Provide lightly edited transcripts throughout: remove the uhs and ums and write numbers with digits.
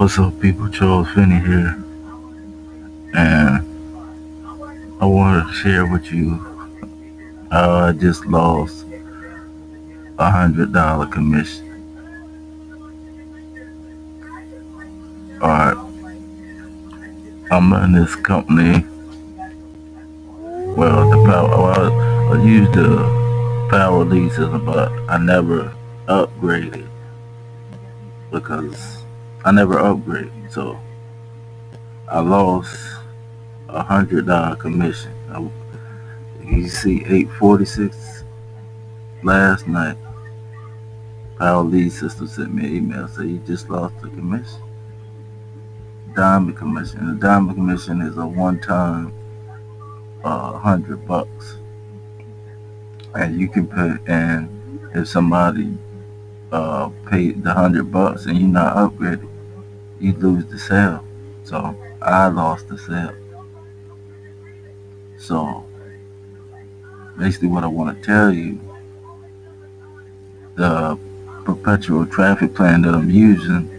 What's up, people? Charles Finney here, and I wanted to share with you how I just lost $100 commission. Alright, I'm running this company. Well, I used the power lead system, but I never upgraded because I never upgraded. So I lost $100 commission. You see, 846 last night. Power lead system sent me an email saying you just lost the commission. Diamond commission. The diamond commission is a one-time $100, and you can pay. And if somebody paid the $100 and you're not upgraded, you lose the sale. So I lost the sale. So basically, what I want to tell you, the perpetual traffic plan that I'm using,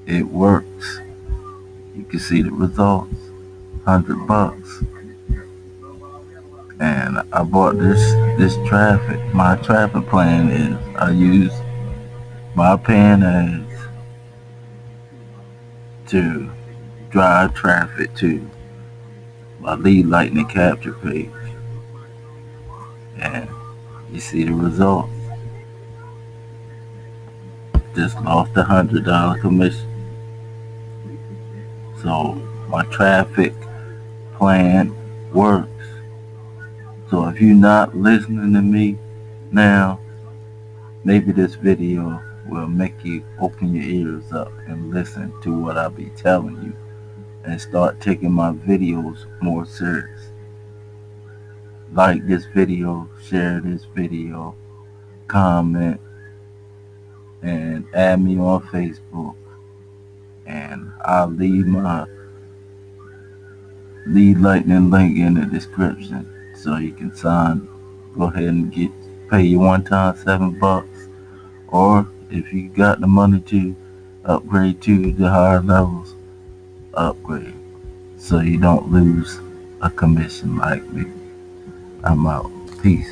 it works. You can see the results. $100. And I bought this traffic. My traffic plan is I use my paying ads to drive traffic to my lead lightning capture page, and you see the results. Just lost $100 commission. So my traffic plan works. So if you're not listening to me now, maybe this video will make you open your ears up and listen to what I be telling you and start taking my videos more serious. Like this video, share this video, comment, and add me on Facebook. And I'll leave my lead lightning link in the description so you can sign. Go ahead and pay your one-time $7, or if you got the money to upgrade to the higher levels, upgrade so you don't lose a commission like me. I'm out. Peace.